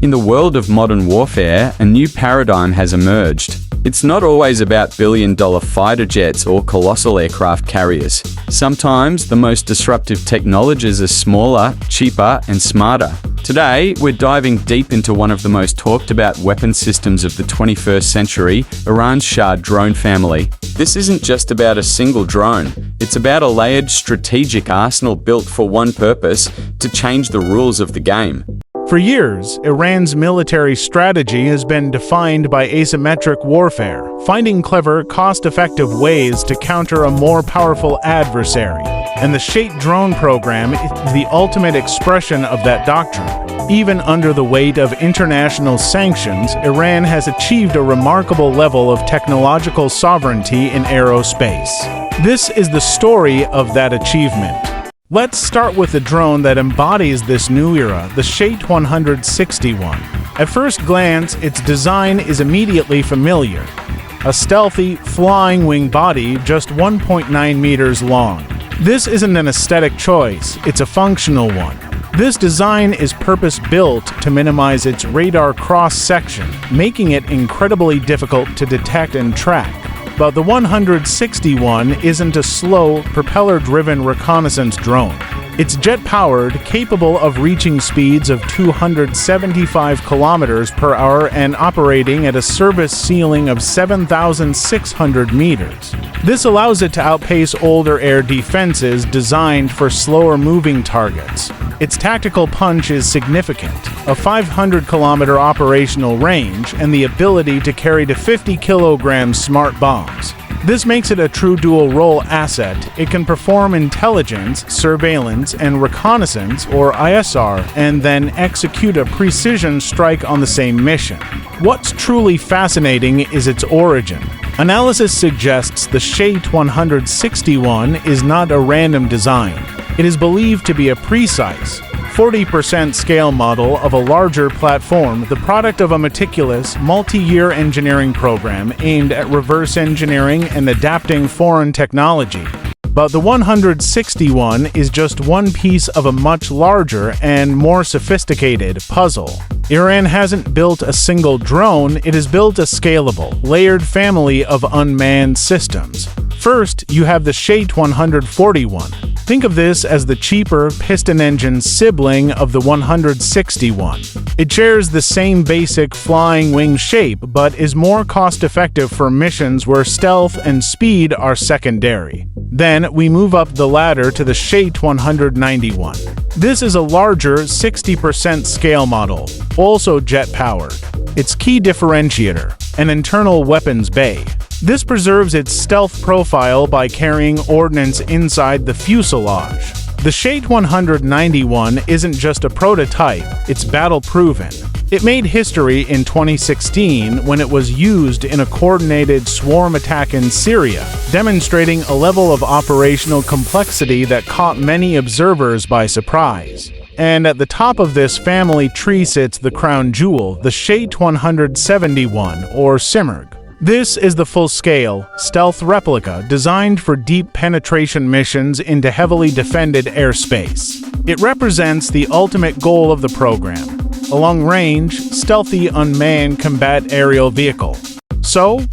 In the world of modern warfare, a new paradigm has emerged. It's not always about billion-dollar fighter jets or colossal aircraft carriers. Sometimes the most disruptive technologies are smaller, cheaper, and smarter. Today, we're diving deep into one of the most talked-about weapon systems of the 21st century, Iran's Shahed drone family. This isn't just about a single drone. It's about a layered strategic arsenal built for one purpose: to change the rules of the game. For years, Iran's military strategy has been defined by asymmetric warfare, finding clever, cost-effective ways to counter a more powerful adversary. And the Shahed drone program is the ultimate expression of that doctrine. Even under the weight of international sanctions, Iran has achieved a remarkable level of technological sovereignty in aerospace. This is the story of that achievement. Let's start with the drone that embodies this new era, the Shahed-171. At first glance, its design is immediately familiar. A stealthy, flying wing body just 1.9 meters long. This isn't an aesthetic choice, it's a functional one. This design is purpose-built to minimize its radar cross-section, making it incredibly difficult to detect and track. But the 161 isn't a slow, propeller-driven reconnaissance drone. It's jet-powered, capable of reaching speeds of 275 kilometers per hour and operating at a service ceiling of 7,600 meters. This allows it to outpace older air defenses designed for slower-moving targets. Its tactical punch is significant: a 500-kilometer operational range and the ability to carry to 50-kilogram smart bombs. This makes it a true dual-role asset. It can perform intelligence, surveillance, and reconnaissance, or ISR, and then execute a precision strike on the same mission. What's truly fascinating is its origin. Analysis suggests the Shahed-161 is not a random design. It is believed to be a precise, 40% scale model of a larger platform, the product of a meticulous, multi-year engineering program aimed at reverse engineering and adapting foreign technology. But the 161 is just one piece of a much larger and more sophisticated puzzle. Iran hasn't built a single drone, it has built a scalable, layered family of unmanned systems. First, you have the Shahed-141. Think of this as the cheaper piston-engine sibling of the 161. It shares the same basic flying wing shape, but is more cost-effective for missions where stealth and speed are secondary. Then, we move up the ladder to the Shahed-191. This is a larger 60% scale model, also jet-powered. Its key differentiator: an internal weapons bay. This preserves its stealth profile by carrying ordnance inside the fuselage. The Shahed-191 isn't just a prototype, it's battle-proven. It made history in 2016 when it was used in a coordinated swarm attack in Syria, demonstrating a level of operational complexity that caught many observers by surprise. And at the top of this family tree sits the crown jewel, the Shahed-171, or Simorgh. This is the full-scale, stealth replica designed for deep penetration missions into heavily defended airspace. It represents the ultimate goal of the program: a long-range, stealthy unmanned combat aerial vehicle. So,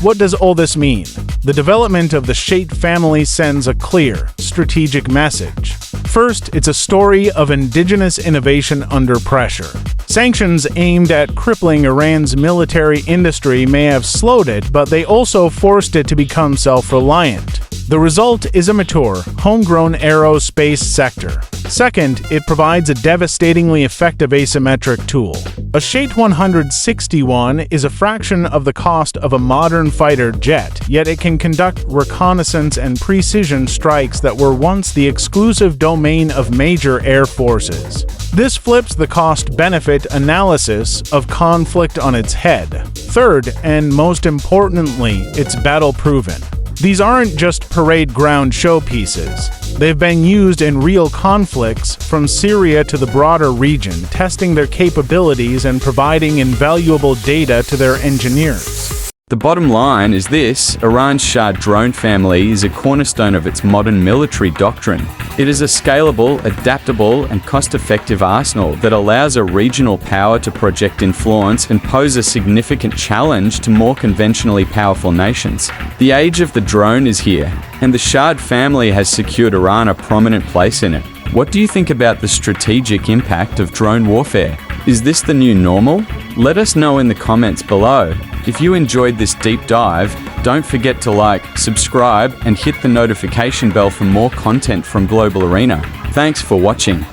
what does all this mean? The development of the Shahed family sends a clear, strategic message. First, it's a story of indigenous innovation under pressure. Sanctions aimed at crippling Iran's military industry may have slowed it, but they also forced it to become self-reliant. The result is a mature, homegrown aerospace sector. Second, it provides a devastatingly effective asymmetric tool. A Shahed-161 is a fraction of the cost of a modern fighter jet, yet it can conduct reconnaissance and precision strikes that were once the exclusive domain of major air forces. This flips the cost-benefit analysis of conflict on its head. Third, and most importantly, it's battle-proven. These aren't just parade ground showpieces. They've been used in real conflicts from Syria to the broader region, testing their capabilities and providing invaluable data to their engineers. The bottom line is this: Iran's Shah drone family is a cornerstone of its modern military doctrine. It is a scalable, adaptable, and cost-effective arsenal that allows a regional power to project influence and pose a significant challenge to more conventionally powerful nations. The age of the drone is here, and the Shah family has secured Iran a prominent place in it. What do you think about the strategic impact of drone warfare? Is this the new normal? Let us know in the comments below. If you enjoyed this deep dive, don't forget to like, subscribe, and hit the notification bell for more content from Global Arena. Thanks for watching.